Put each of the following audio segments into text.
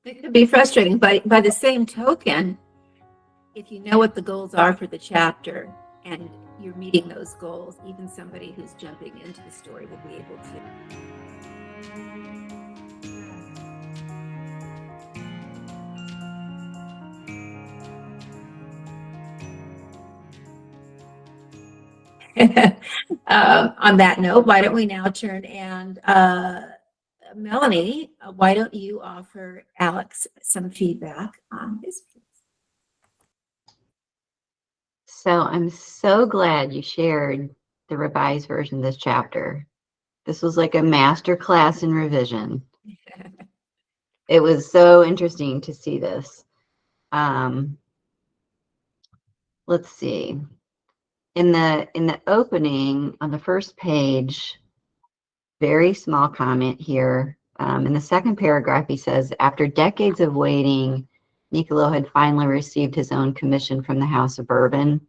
It can be frustrating, but by the same token, if you know what the goals are for the chapter and you're meeting those goals, even somebody who's jumping into the story will be able to. On that note, why don't we now turn and Melany, why don't you offer Alex some feedback on his piece? So I'm so glad you shared the revised version of this chapter. This was like a master class in revision. It was so interesting to see this. Let's see. In the opening on the first page, very small comment here. In the second paragraph, he says, after decades of waiting, Niccolo had finally received his own commission from the House of Bourbon.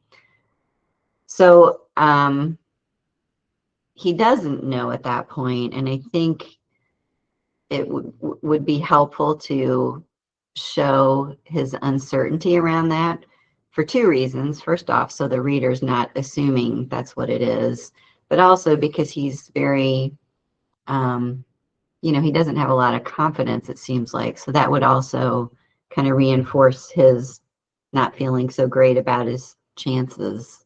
So he doesn't know at that point, and I think it would be helpful to show his uncertainty around that for two reasons. First off, so the reader's not assuming that's what it is, but also because he's very, he doesn't have a lot of confidence, it seems like. So that would also kind of reinforce his not feeling so great about his chances.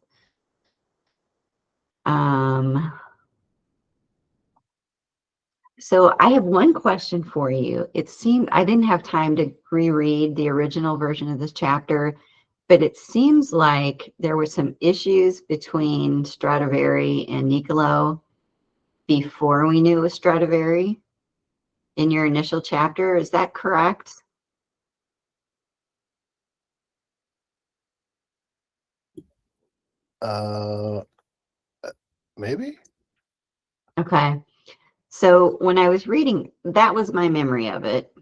So I have one question for you. It seemed I didn't have time to reread the original version of this chapter, but it seems like there were some issues between Stradivari and Niccolo before we knew it was Stradivari in your initial chapter. Is that correct? Maybe. Okay. So when I was reading, that was my memory of it.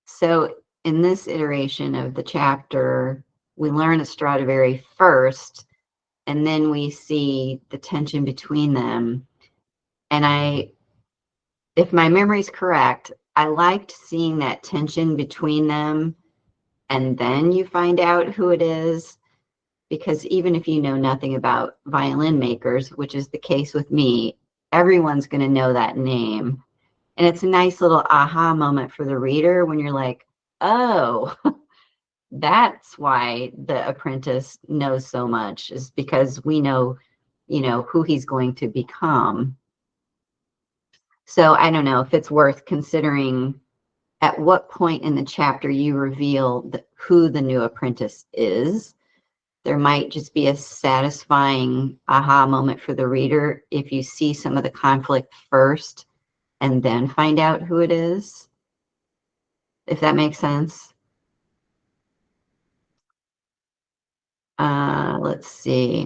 So in this iteration of the chapter, we learn of Stradivari first, and then we see the tension between them. And if my memory is correct, I liked seeing that tension between them, and then you find out who it is, because even if you know nothing about violin makers, which is the case with me, everyone's going to know that name. And it's a nice little aha moment for the reader when you're like, oh, that's why the apprentice knows so much, is because we know, who he's going to become. So I don't know if it's worth considering at what point in the chapter you reveal who the new apprentice is. There might just be a satisfying aha moment for the reader if you see some of the conflict first and then find out who it is, if that makes sense. Let's see.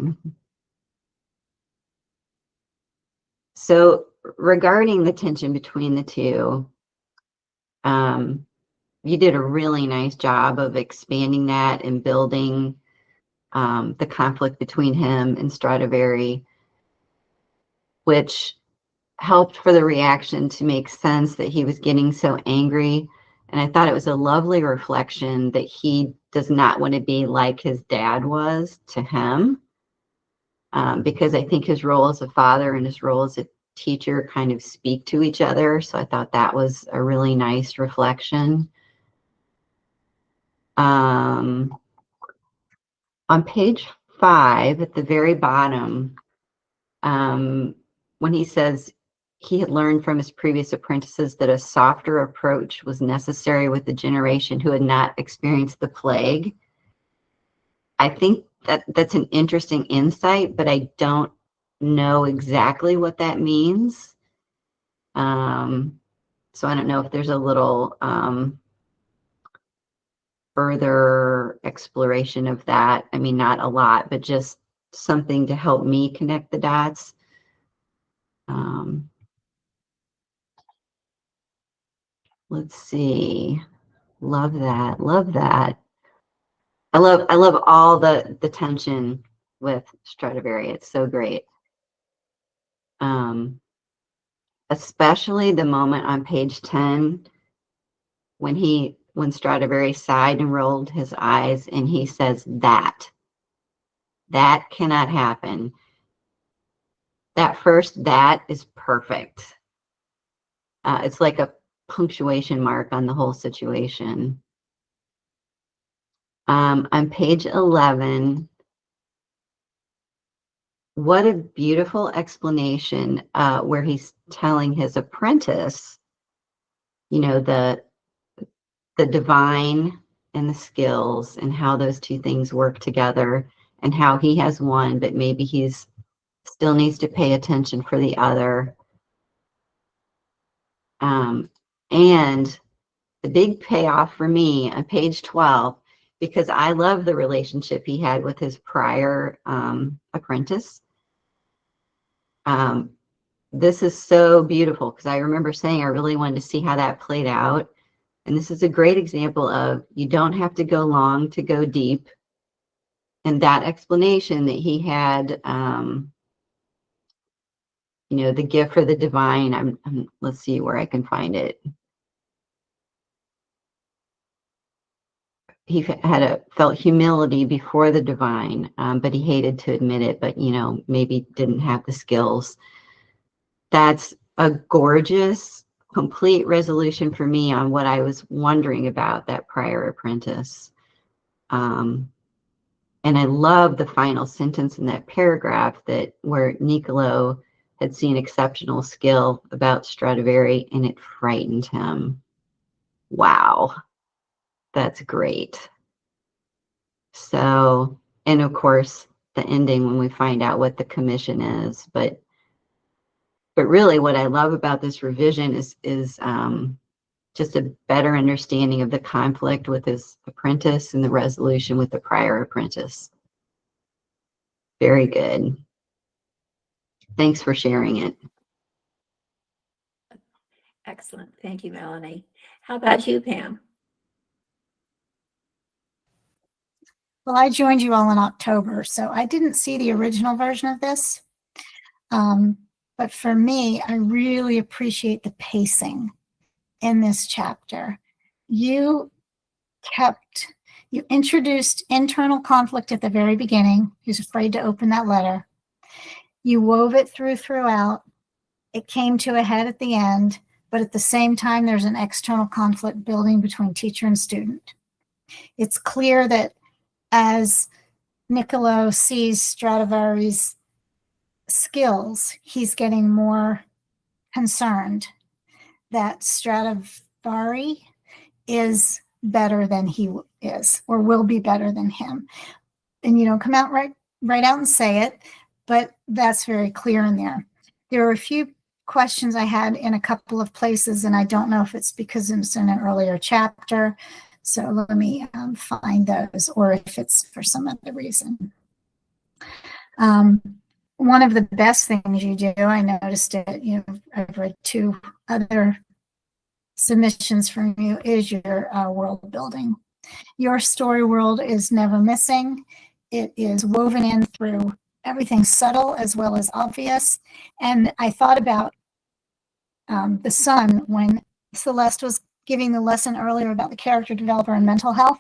So regarding the tension between the two, you did a really nice job of expanding that and building the conflict between him and Stradivari, which helped for the reaction to make sense that he was getting so angry. And I thought it was a lovely reflection that he does not want to be like his dad was to him, because I think his role as a father and his role as a teacher kind of speak to each other. So I thought that was a really nice reflection. On page 5 at the very bottom, when he says he had learned from his previous apprentices that a softer approach was necessary with the generation who had not experienced the plague. I think that's an interesting insight, but I don't know exactly what that means. So I don't know if there's a little further exploration of that. I mean, not a lot, but just something to help me connect the dots. Let's see. Love that. Love that. I love all the tension with Stradivari. It's so great. Especially the moment on page 10 when he when Stradivari sighed and rolled his eyes, and he says, that cannot happen. That first that is perfect. It's like a punctuation mark on the whole situation. On page 11, what a beautiful explanation where he's telling his apprentice, you know, the divine and the skills and how those two things work together, and how he has one, but maybe he's still needs to pay attention for the other. And the big payoff for me on page 12, because I love the relationship he had with his prior apprentice. This is so beautiful, because I remember saying I really wanted to see how that played out. And this is a great example of, you don't have to go long to go deep. And that explanation that he had, you know, the gift for the divine, let's see where I can find it. He felt humility before the divine, but he hated to admit it, but, you know, maybe didn't have the skills. That's a gorgeous, complete resolution for me on what I was wondering about that prior apprentice. And I love the final sentence in that paragraph where Niccolò had seen exceptional skill about Stradivari, and it frightened him. Wow, that's great. So, and of course, the ending when we find out what the commission is. But really, what I love about this revision is just a better understanding of the conflict with his apprentice and the resolution with the prior apprentice. Very good. Thanks for sharing it. Excellent. Thank you, Melanie. How about you, Pam? Well, I joined you all in October, so I didn't see the original version of this. But for me, I really appreciate the pacing in this chapter. You introduced internal conflict at the very beginning. He's afraid to open that letter. You wove it throughout. It came to a head at the end, but at the same time, there's an external conflict building between teacher and student. It's clear that as Niccolò sees Stradivari's skills, he's getting more concerned that Stradivari is better than he is, or will be better than him. And you don't come out right out and say it, but that's very clear in there. There are a few questions I had in a couple of places, and I don't know if it's because it's in an earlier chapter. So let me find those, or if it's for some other reason. One of the best things you do, I noticed it, you know, I've read 2 other submissions from you, is your world building. Your story world is never missing. It is woven in through everything subtle as well as obvious. And I thought about the sun when Celeste was giving the lesson earlier about the character developer and mental health,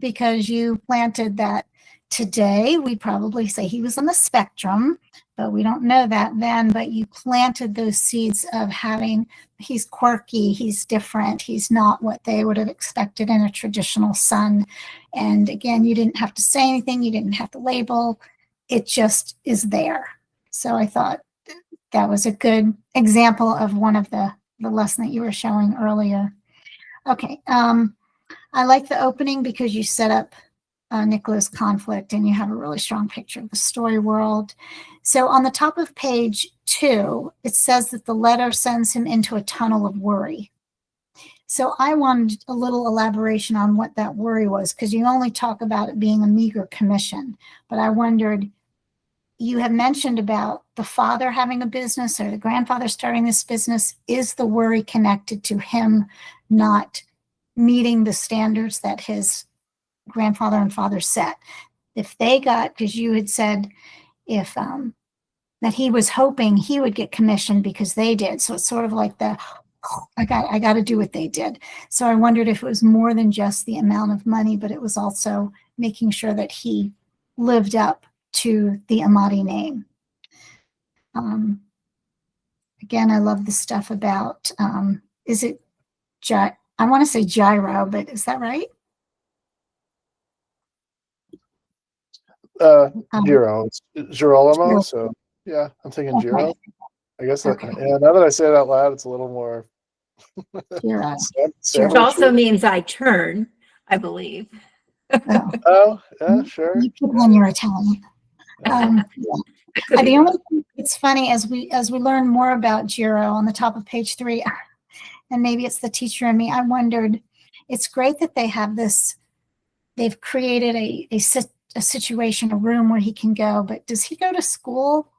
because you planted that. Today, we'd probably say he was on the spectrum, but we don't know that then. But you planted those seeds of he's quirky, he's different, he's not what they would have expected in a traditional son. And again, you didn't have to say anything, you didn't have to label, it just is there. So I thought that was a good example of one of the lesson that you were showing earlier. Okay, I like the opening because you set up Niccolò's conflict, and you have a really strong picture of the story world. So on the top of page 2, it says that the letter sends him into a tunnel of worry. So I wanted a little elaboration on what that worry was, because you only talk about it being a meager commission. But I wondered, you have mentioned about the father having a business or the grandfather starting this business. Is the worry connected to him not meeting the standards that his grandfather and father set? If they got, because you had said if that he was hoping he would get commissioned because they did, so it's sort of like the I got to do what they did. So I wondered if it was more than just the amount of money, but it was also making sure that he lived up to the Amati name. Again, I love the stuff about, is it, I want to say gyro, but is that right? Giro. It's Girolamo, Giro. so yeah, I'm thinking Okay. Giro. I guess that, Okay. yeah, now that I say it out loud, it's a little more Gyro. Which sandwich. also means I turn, I believe. Oh, Oh, yeah, sure. you put on your Italian. Yeah. Could be The only wrong. thing, it's funny as we learn more about Giro on the top of page 3, and maybe it's the teacher in me, I wondered, it's great that they have this, they've created a situation, a room where he can go, but does he go to school,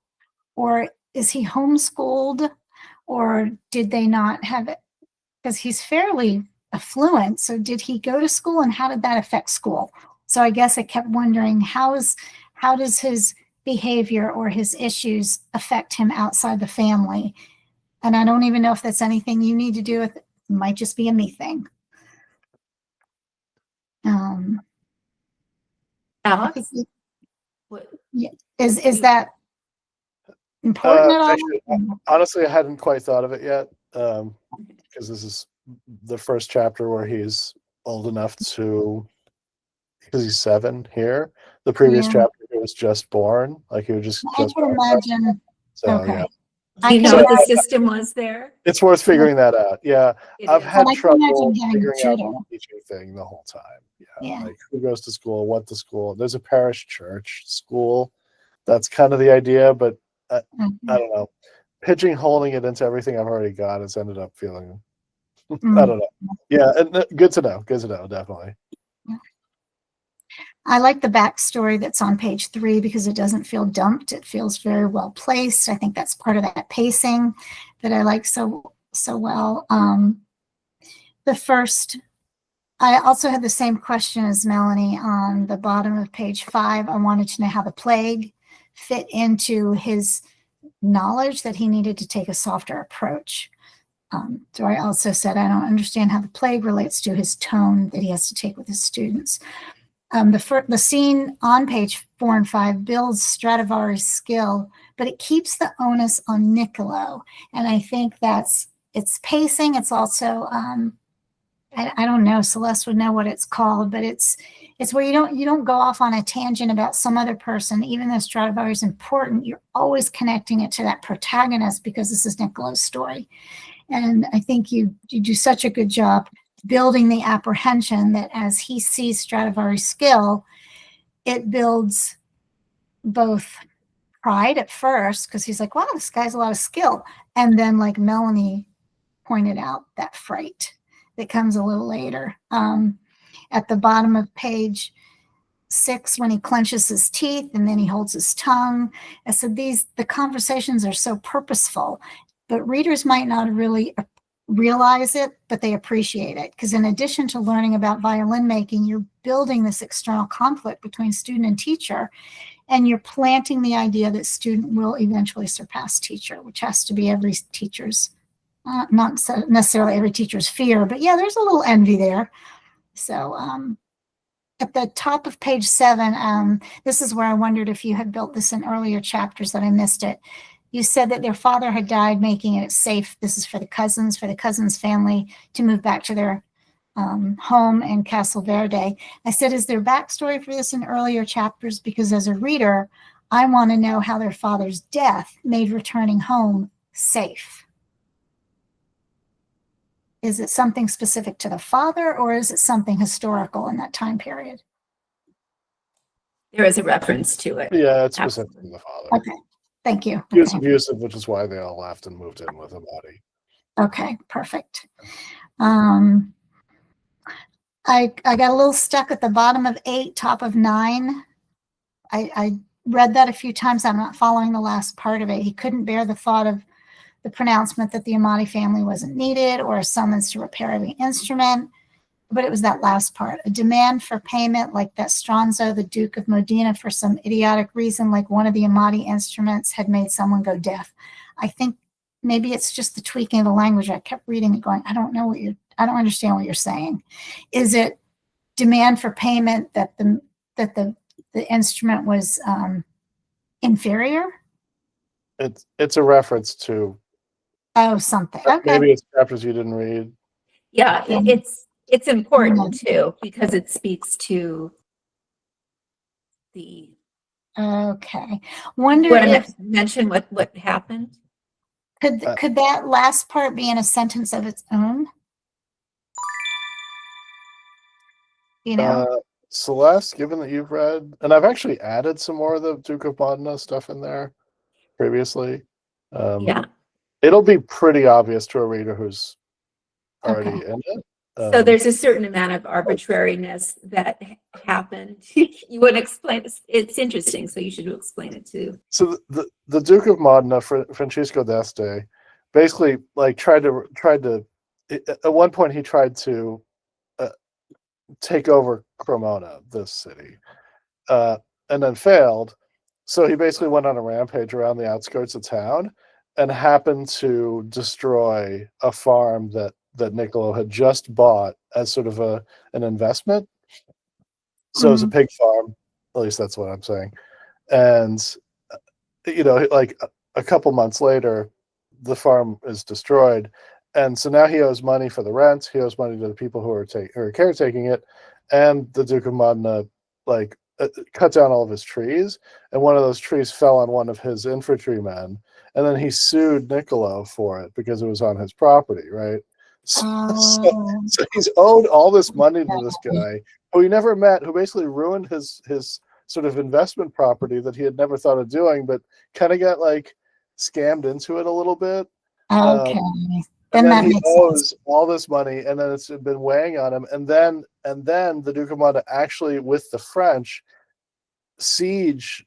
or is he homeschooled, or did they not have it? Because he's fairly affluent, so did he go to school, and how did that affect school? So I guess I kept wondering, how does his behavior or his issues affect him outside the family? And I don't even know if that's anything you need to do with it. It might just be a me thing. I Alex? think What, is that important at all? Actually, honestly, I hadn't quite thought of it yet, because this is the first chapter where he's old enough to, because he's 7 here. The previous Yeah. chapter, he was just born, like he was just I could born. imagine. So Okay. yeah, do you I know can what the imagine- system was there? it's worth figuring that out. Yeah, It I've is. had And I can trouble imagine having a figuring out tutor. the teaching thing the whole time. Yeah. Like who goes to school, what to school. There's a parish church school. That's kind of the idea, but I don't know. Pigeonholing it into everything I've already got has ended up feeling, I don't know. Yeah, and good to know. Good to know, definitely. I like the backstory that's on page 3 because it doesn't feel dumped. It feels very well placed. I think that's part of that pacing that I like so well. I also had the same question as Melanie on the bottom of page 5. I wanted to know how the plague fit into his knowledge that he needed to take a softer approach. So I also said, I don't understand how the plague relates to his tone that he has to take with his students. The scene on page 4 and 5 builds Stradivari's skill, but it keeps the onus on Niccolo. And I think it's pacing. It's also, I don't know, Celeste would know what it's called, but it's where you don't go off on a tangent about some other person. Even though Stradivari is important, you're always connecting it to that protagonist because this is Niccolo's story. And I think you do such a good job building the apprehension that as he sees Stradivari's skill, it builds both pride at first, because he's like, wow, this guy's a lot of skill. And then, like Melanie pointed out, that fright that comes a little later. At the bottom of page 6, when he clenches his teeth and then he holds his tongue. I said, the conversations are so purposeful, but readers might not really realize it, but they appreciate it. Because in addition to learning about violin making, you're building this external conflict between student and teacher, and you're planting the idea that student will eventually surpass teacher, which has to be every teacher's, not necessarily every teacher's fear, but yeah, there's a little envy there. So at the top of page 7, this is where I wondered if you had built this in earlier chapters that I missed it. You said that their father had died, making it safe. This is for the cousins family to move back to their home in Castle Verde. I said, is there backstory for this in earlier chapters? Because as a reader, I want to know how their father's death made returning home safe. Is it something specific to the father, or is it something historical in that time period? There is a reference to it. Yeah, it's specific to the father. Okay, thank you. He was Okay. abusive, which is why they all left and moved in with Amati. Okay, perfect. I got a little stuck at the bottom of 8, top of 9. I read that a few times. I'm not following the last part of it. He couldn't bear the thought of the pronouncement that the Amati family wasn't needed, or a summons to repair every instrument. But it was that last part, a demand for payment, like that Stronzo, the Duke of Modena, for some idiotic reason, like one of the Amati instruments had made someone go deaf. I think maybe it's just the tweaking of the language. I kept reading it going, I don't understand what you're saying. Is it demand for payment that the instrument was inferior? It's a reference to Something. Okay. maybe it's chapters you didn't read. Yeah, it's important too, because it speaks to the. Okay. Wonder Want to if mention what happened? could that last part be in a sentence of its own? You know. Celeste, given that you've read, and I've actually added some more of the Duke of Modena stuff in there previously. Yeah. It'll be pretty obvious to a reader who's already Okay. in it. So there's a certain amount of arbitrariness that happened. You want to explain? It's interesting, so you should explain it too. So the Duke of Modena, Francisco d'Este, basically like tried to at one point he tried to take over Cremona, this city, and then failed. So he basically went on a rampage around the outskirts of town and happened to destroy a farm that Niccolo had just bought as sort of an investment. So it was a pig farm, at least that's what I'm saying. And, like a couple months later, the farm is destroyed. And so now he owes money for the rent. He owes money to the people who are caretaking it. And the Duke of Modena, cut down all of his trees. And one of those trees fell on one of his infantrymen. And then he sued Niccolo for it because it was on his property, right? So he's owed all this money to this guy who he never met, who basically ruined his sort of investment property that he had never thought of doing, but kind of got scammed into it a little bit. Okay. And then he owes all this money, and then it's been weighing on him. And then the Duke of Modena actually, with the French, siege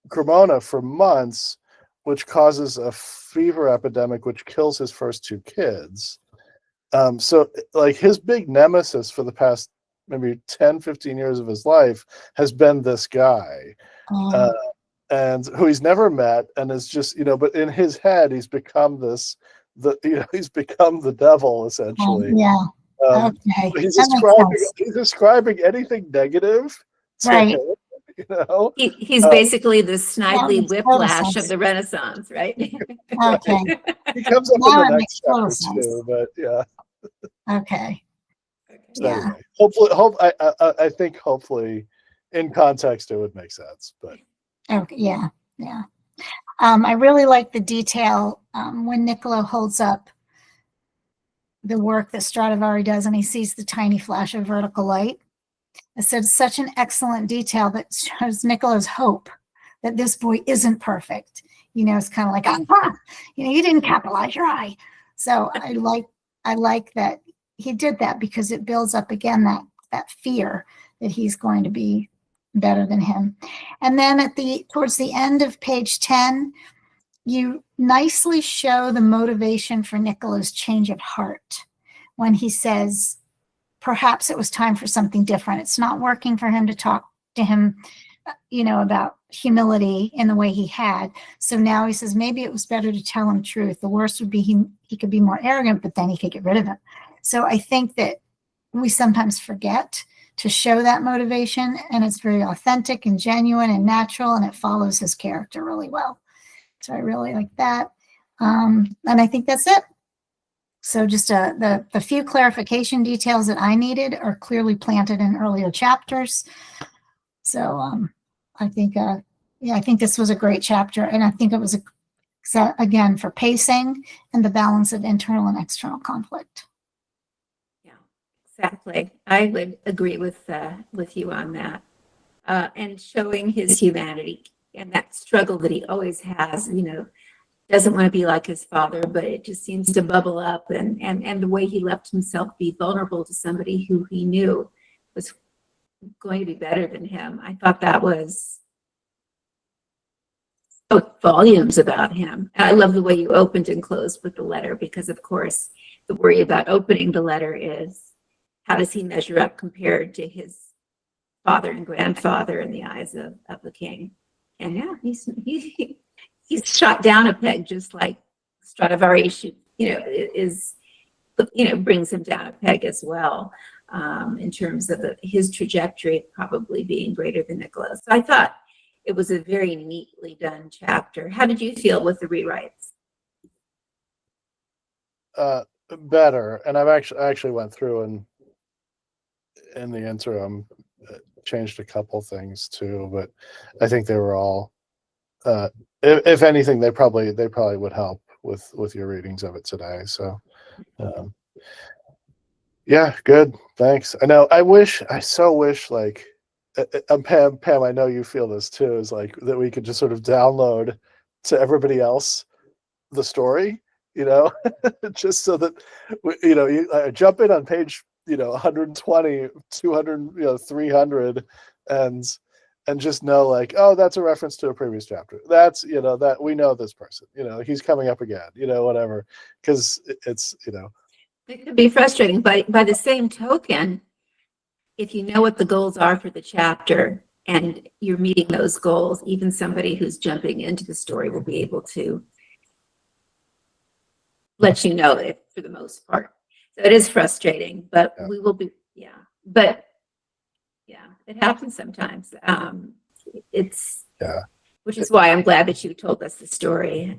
Cremona for months, which causes a fever epidemic, which kills his first two kids. So his big nemesis for the past maybe 10, 15 years of his life has been this guy, and who he's never met, and is just, but in his head, he's become he's become the devil, essentially. Okay. He's describing anything negative to him, He's basically the Snidely Whiplash of the Renaissance, right? Okay. He comes up in the next chapter too, but yeah. Okay. So anyway, I think hopefully in context it would make sense, but okay, yeah. I really like the detail when Niccolo holds up the work that Stradivari does and he sees the tiny flash of vertical light. I said such an excellent detail that shows Niccolo's hope that this boy isn't perfect. It's kind of like, you didn't capitalize your eye. So I like that he did that because it builds up again that fear that he's going to be better than him. And then towards the end of page 10, you nicely show the motivation for Niccolo's change of heart when he says, perhaps it was time for something different. It's not working for him to talk to him, about humility in the way he had. So now he says, maybe it was better to tell him truth. The worst would be he could be more arrogant, but then he could get rid of him. So I think that we sometimes forget to show that motivation, and it's very authentic and genuine and natural, and it follows his character really well. So I really like that. And I think that's it. So just the few clarification details that I needed are clearly planted in earlier chapters. So I think this was a great chapter, and I think it was again for pacing and the balance of internal and external conflict. Yeah, exactly. I would agree with you on that, and showing his humanity and that struggle that he always has. Doesn't want to be like his father, but it just seems to bubble up, and the way he left himself be vulnerable to somebody who he knew was going to be better than him. I thought that was spoke volumes about him. And I love the way you opened and closed with the letter, because of course the worry about opening the letter is how does he measure up compared to his father and grandfather in the eyes of the king. And yeah, he's shot down a peg, just like Stradivari, is, brings him down a peg as well, in terms of his trajectory probably being greater than Nicholas. So I thought it was a very neatly done chapter. How did you feel with the rewrites? Better, and I actually went through and in the interim changed a couple things too, but I think they were all, if anything, they probably would help with your readings of it today. So yeah, good, thanks. I so wish, like, Pam, I know you feel this too, is like that we could just sort of download to everybody else the story, just so that you jump in on page 120, 200, 300, and just know, like, oh, that's a reference to a previous chapter. That's that we know this person. He's coming up again. Whatever, because it's It could be frustrating, but by the same token, if you know what the goals are for the chapter and you're meeting those goals, even somebody who's jumping into the story will be able to let you know it for the most part. So it is frustrating, but we will be, but it happens sometimes. Which is why I'm glad that you told us the story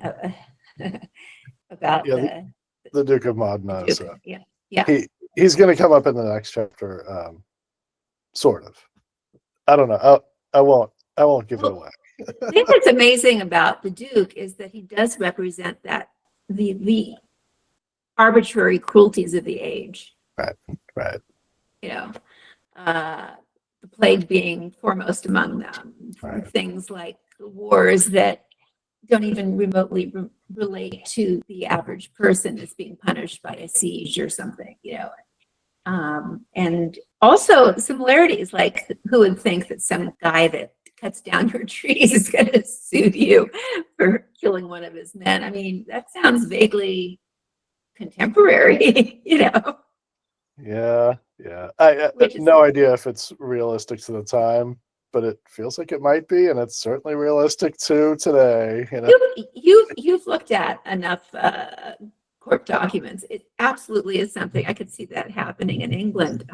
about the Duke of Modena. He's going to come up in the next chapter, sort of. I don't know. I won't give it away. I think what's amazing about the Duke is that he does represent that the arbitrary cruelties of the age. Right. The plague being foremost among them. Right. Things like wars that don't even remotely relate to the average person that's being punished by a siege or something, and also similarities, like who would think that some guy that cuts down your trees is going to sue you for killing one of his men? I mean, that sounds vaguely contemporary, Yeah. I no idea if it's realistic to the time, but it feels like it might be, and it's certainly realistic to today. You've looked at enough court documents. It absolutely is something. I could see that happening in England,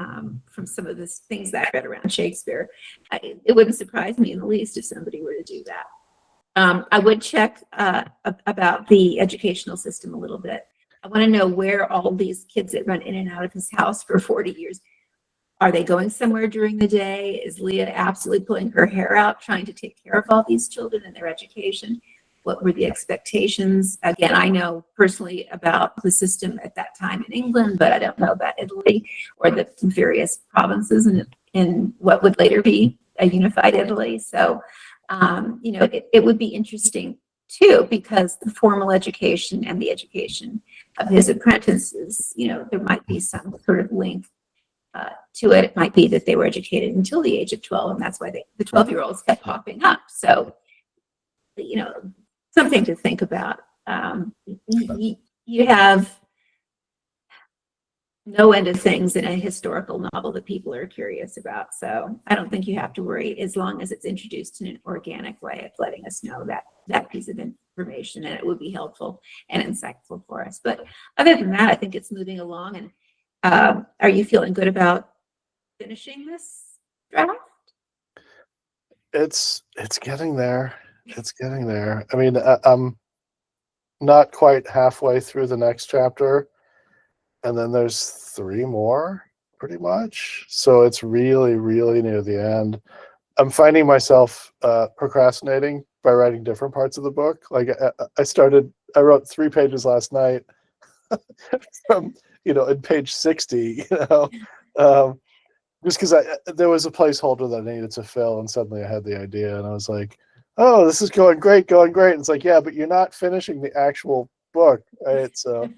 from some of the things that I read around Shakespeare. It wouldn't surprise me in the least if somebody were to do that. I would check about the educational system a little bit. I want to know where all these kids that run in and out of his house for 40 years, are they going somewhere during the day? Is Leah absolutely pulling her hair out trying to take care of all these children and their education? What were the expectations? Again, I know personally about the system at that time in England, but I don't know about Italy or the various provinces in what would later be a unified Italy. So, it would be interesting too, because the formal education and the education of his apprentices, there might be some sort of link to it. It might be that they were educated until the age of 12, and that's why the 12-year-olds kept popping up. So, something to think about. You have no end of things in a historical novel that people are curious about. So I don't think you have to worry, as long as it's introduced in an organic way of letting us know that piece of information, and it would be helpful and insightful for us. But other than that, I think it's moving along. And are you feeling good about finishing this draft? It's getting there. It's getting there. I mean, I'm not quite halfway through the next chapter, and then there's 3 more, pretty much. So it's really, really near the end. I'm finding myself procrastinating by writing different parts of the book. Like I wrote 3 pages last night from, in page 60, just because there was a placeholder that I needed to fill, and suddenly I had the idea, and I was like, oh, this is going great. And it's like, yeah, but you're not finishing the actual book, right? So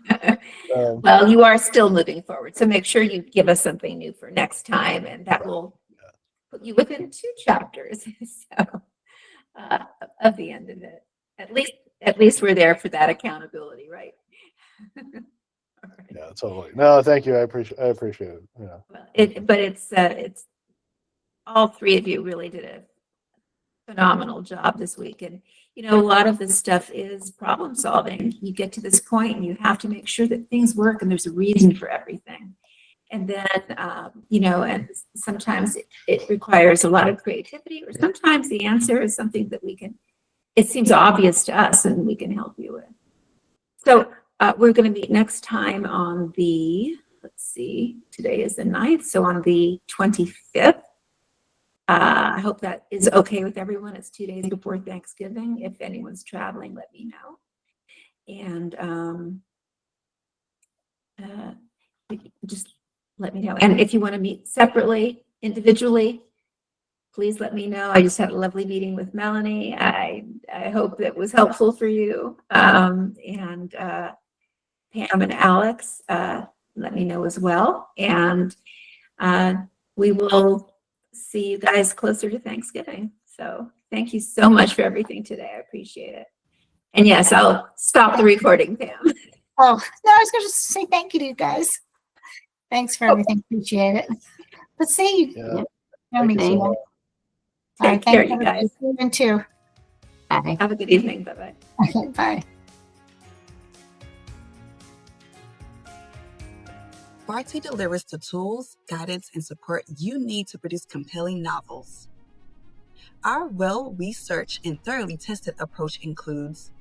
well, you are still moving forward, so make sure you give us something new for next time, and that will put you within 2 chapters so of the end of it. At least we're there for that accountability, right? Yeah, totally. No, thank you. I appreciate it. Yeah. Well, but it's all 3 of you really did a phenomenal job this week, and a lot of this stuff is problem solving. You get to this point and you have to make sure that things work and there's a reason for everything. And then, and sometimes it requires a lot of creativity, or sometimes the answer is something that it seems obvious to us and we can help you with. So we're going to meet next time on let's see, today is the 9th. So on the 25th. I hope that is okay with everyone. It's 2 days before Thanksgiving. If anyone's traveling, let me know. And just let me know. And if you want to meet separately, individually, please let me know. I just had a lovely meeting with Melany. I hope that was helpful for you. And Pam and Alex, let me know as well. And we will see you guys closer to Thanksgiving. So thank you so much for everything today. I appreciate it. And yes, I'll stop the recording, Pam. Oh, no, I was going to say thank you to you guys. Thanks for everything. Appreciate it. But see you. Yeah. Me Thank you so too. much. Take care, you guys. You too. Bye. Have a good evening. Bye-bye. Okay, bye. Bardsy delivers the tools, guidance, and support you need to produce compelling novels. Our well-researched and thoroughly tested approach includes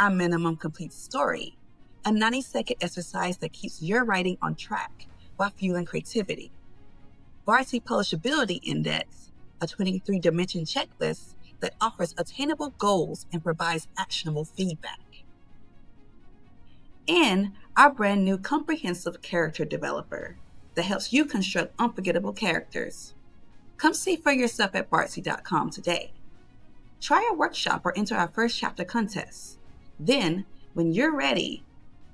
our minimum complete story, a 90-second exercise that keeps your writing on track while fueling creativity, Bardsy Publishability Index, a 23-dimension checklist that offers attainable goals and provides actionable feedback, and our brand new comprehensive character developer that helps you construct unforgettable characters. Come see for yourself at Bardsy.com today. Try our workshop or enter our first chapter contest. Then, when you're ready,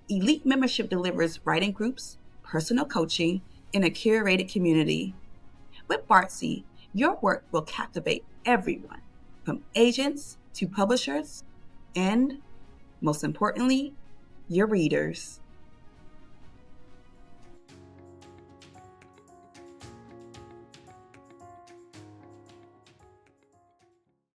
Elite Membership delivers writing groups, personal coaching, and a curated community. With Bardsy, your work will captivate everyone, from agents to publishers, and, most importantly, your readers.